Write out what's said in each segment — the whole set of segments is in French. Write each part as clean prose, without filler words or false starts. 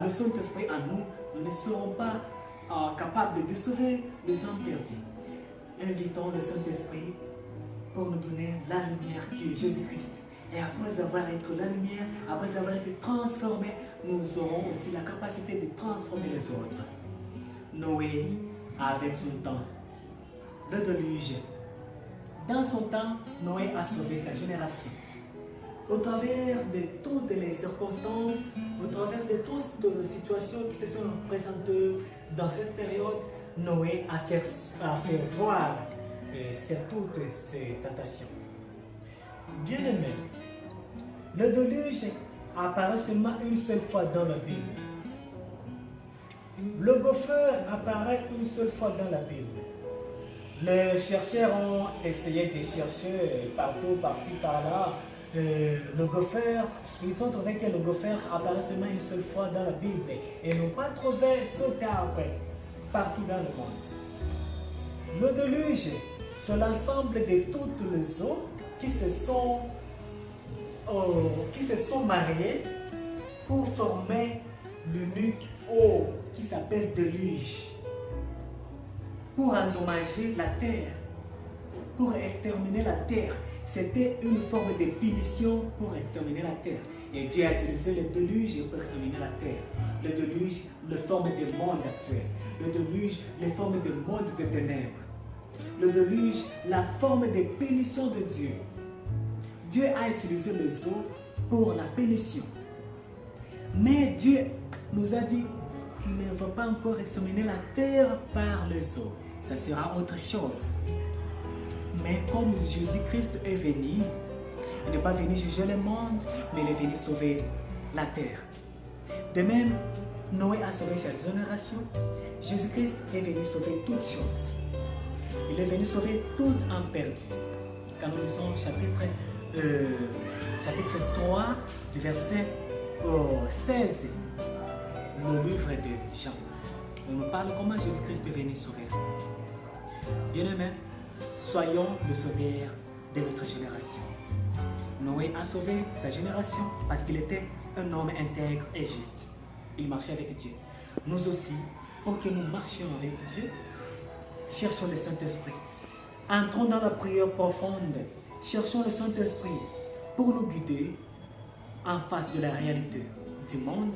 le Saint-Esprit en nous, nous ne serons pas capables de sauver les âmes perdues. Invitons le Saint-Esprit pour nous donner la lumière qui est Jésus-Christ. Et après avoir été la lumière, après avoir été transformés, nous aurons aussi la capacité de transformer les autres. Noé, avec son temps, le déluge. Dans son temps, Noé a sauvé sa génération. Au travers de toutes les circonstances, au travers de toutes les situations qui se sont présentées dans cette période, Noé a fait voir toutes ces tentations. Bien-aimé, le déluge apparaît seulement une seule fois dans la Bible. Le gopher apparaît une seule fois dans la Bible. Les chercheurs ont essayé de chercher partout, par-ci, par-là, le gopher. Ils ont trouvé que le gopher apparaît seulement une seule fois dans la Bible et n'ont pas trouvé ce cas partout dans le monde. Le déluge, c'est l'ensemble de toutes les eaux qui se sont mariées pour former l'unique eau qui s'appelle déluge, pour endommager la terre, pour exterminer la terre. C'était une forme de punition pour exterminer la terre. Et Dieu a utilisé le déluge pour exterminer la terre. Le déluge, la forme du monde actuel. Le déluge, la forme du monde des ténèbres. Le déluge, la forme de punition de Dieu. Dieu a utilisé les eaux pour la punition. Mais Dieu nous a dit qu'il ne va pas encore examiner la terre par les eaux. Ça sera autre chose. Mais comme Jésus-Christ est venu, il n'est pas venu juger le monde, mais il est venu sauver la terre. De même, Noé a sauvé sa génération. Jésus-Christ est venu sauver toutes choses. Il est venu sauver toute âme perdue. Quand nous lisons chapitre 3 du verset 16, le livre de Jean, on nous parle comment Jésus-Christ est venu sauver. Bien-aimés, soyons le sauveur de notre génération. Noé a sauvé sa génération parce qu'il était un homme intègre et juste. Il marchait avec Dieu. Nous aussi, pour que nous marchions avec Dieu, cherchons le Saint-Esprit. Entrons dans la prière profonde. Cherchons le Saint-Esprit pour nous guider en face de la réalité du monde,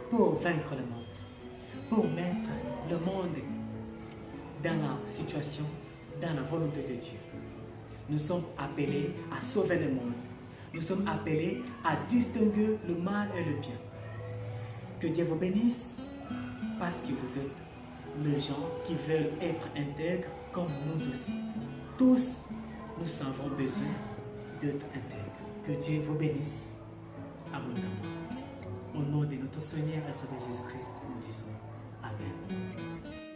pour vaincre le monde, pour mettre le monde dans la situation, dans la volonté de Dieu. Nous sommes appelés à sauver le monde. Nous sommes appelés à distinguer le mal et le bien. Que Dieu vous bénisse parce que vous êtes les gens qui veulent être intègres comme nous aussi. Tous, nous avons besoin d'être intègres. Que Dieu vous bénisse abondamment. Au nom de notre Seigneur et Sauveur Jésus-Christ, nous disons Amen.